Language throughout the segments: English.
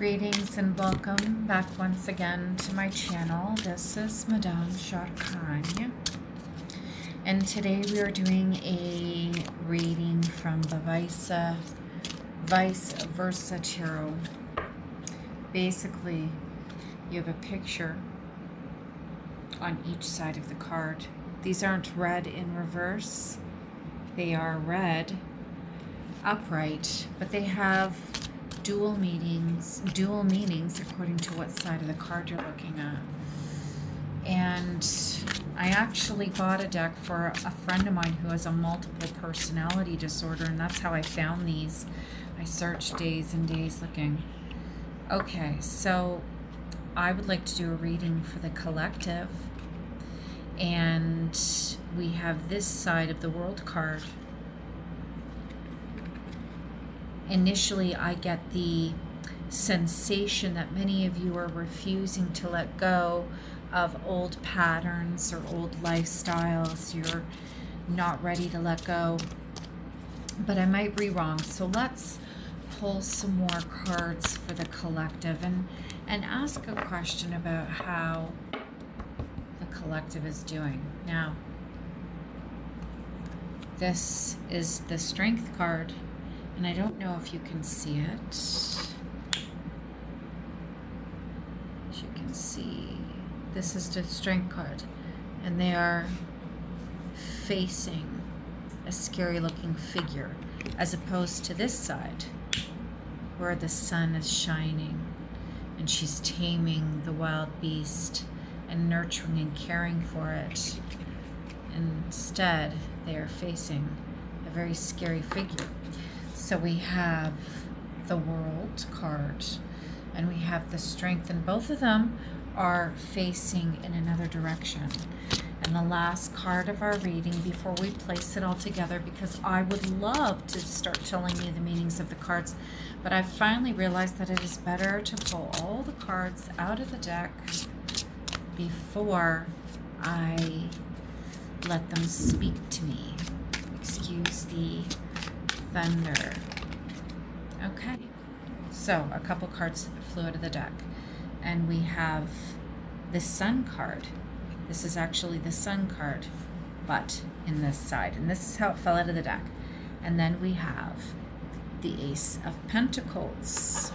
Greetings and welcome back once again to my channel. This is Madame Sharkanya, and today we are doing a reading from the Vice Versa Tarot. Basically, you have a picture on each side of the card. These aren't read in reverse, they are read upright, but they have dual meanings according to what side of the card you're looking at. And I actually bought a deck for a friend of mine who has a multiple personality disorder, and that's how I found these. I searched days and days looking. Okay, so I would like to do a reading for the collective, and we have this side of the World card. Initially, I get the sensation that many of you are refusing to let go of old patterns or old lifestyles. You're not ready to let go, but I might be wrong. So let's pull some more cards for the collective and ask a question about how the collective is doing. Now, this is the Strength card. And I don't know if you can see it. As you can see, this is the Strength card. And they are facing a scary looking figure, as opposed to this side, where the sun is shining and she's taming the wild beast and nurturing and caring for it. Instead, they are facing a very scary figure. So we have the World card and we have the Strength, and both of them are facing in another direction. And the last card of our reading, before we place it all together, because I would love to start telling you the meanings of the cards, but I've finally realized that it is better to pull all the cards out of the deck before I let them speak to me. Excuse the thunder. Okay, so a couple cards flew out of the deck, and we have the Sun card. This is actually the Sun card, but in this side, and this is how it fell out of the deck. And then we have the Ace of Pentacles,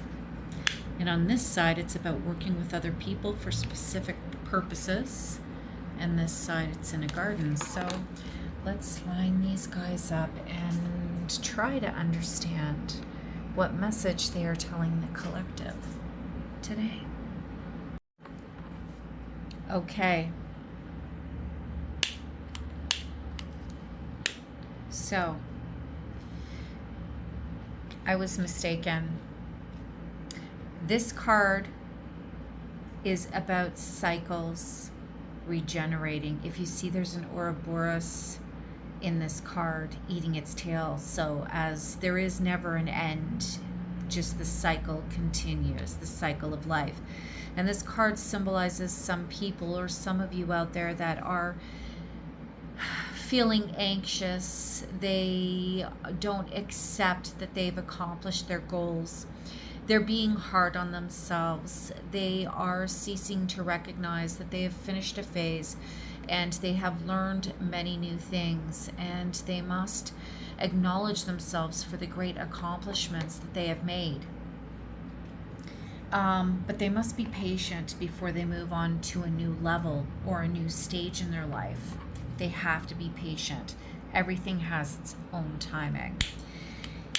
and on this side it's about working with other people for specific purposes, and this side it's in a garden. So let's line these guys up and try to understand what message they are telling the collective today. Okay. So, I was mistaken. This card is about cycles regenerating. If you see, there's an Ouroboros in this card eating its tail. So as there is never an end, just the cycle continues, the cycle of life. And this card symbolizes some people, or some of you out there, that are feeling anxious. They don't accept that they've accomplished their goals. They're being hard on themselves. They are ceasing to recognize that they have finished a phase and they have learned many new things, and they must acknowledge themselves for the great accomplishments that they have made. But they must be patient before they move on to a new level or a new stage in their life. They have to be patient. Everything has its own timing.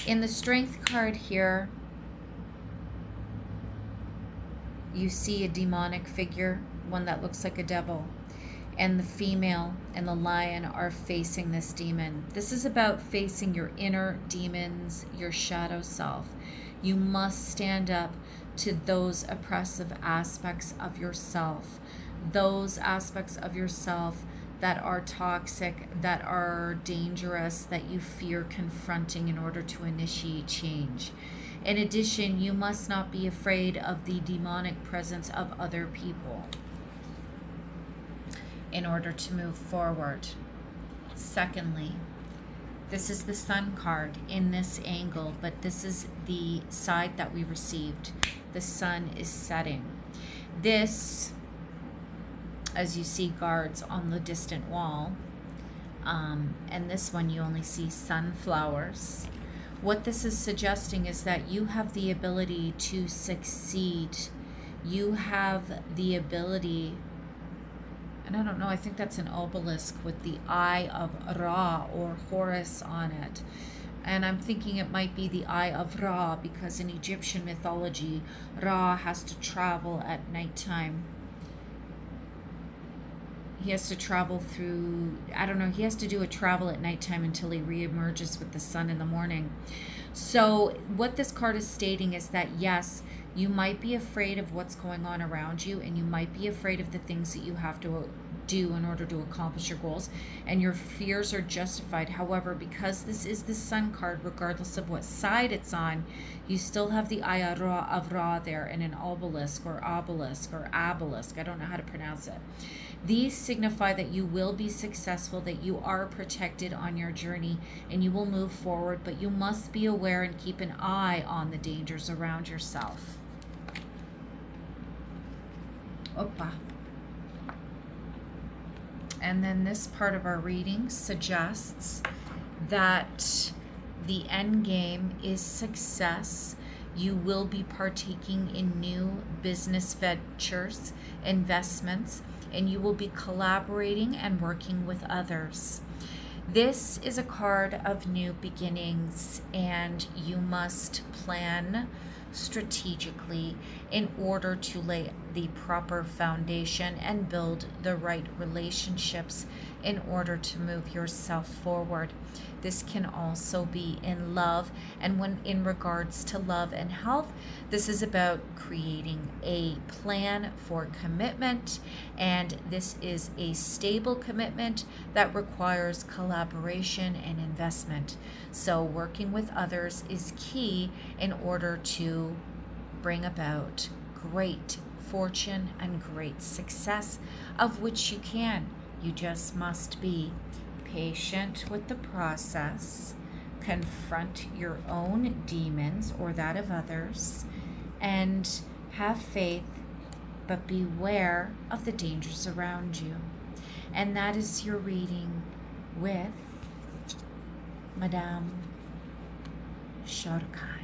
In the Strength card here, you see a demonic figure, one that looks like a devil, and the female and the lion are facing this demon. This is about facing your inner demons, your shadow self. You must stand up to those oppressive aspects of yourself, those aspects of yourself that are toxic, that are dangerous, that you fear confronting in order to initiate change. In addition, you must not be afraid of the demonic presence of other people in order to move forward. Secondly, This is the Sun card in this angle, but this is the side that we received. The sun is setting. This, as you see, guards on the distant wall. And this one you only see sunflowers. What this is suggesting is that you have the ability to succeed. You have the ability, and I don't know, I think that's an obelisk with the eye of Ra or Horus on it. And I'm thinking it might be the eye of Ra, because in Egyptian mythology, Ra has to travel at nighttime. He has to travel through, I don't know, he has to do a travel at nighttime until he reemerges with the sun in the morning. So what this card is stating is that, yes, you might be afraid of what's going on around you, and you might be afraid of the things that you have to do in order to accomplish your goals, and your fears are justified. However, because this is the Sun card, regardless of what side it's on, you still have the eye of Ra there, and an obelisk or obelisk, I don't know how to pronounce it. These signify that you will be successful, that you are protected on your journey, and you will move forward, but you must be aware and keep an eye on the dangers around yourself. Opa. And then this part of our reading suggests that the end game is success. You will be partaking in new business ventures, investments, and you will be collaborating and working with others. This is a card of new beginnings, and you must plan strategically in order to lay the proper foundation and build the right relationships in order to move yourself forward. This can also be in love, and when in regards to love and health, this is about creating a plan for commitment, and this is a stable commitment that requires collaboration and investment. So working with others is key in order to bring about great fortune and great success, of which you can. You just must be patient with the process, confront your own demons or that of others, and have faith, but beware of the dangers around you. And that is your reading with Madame Shorkai.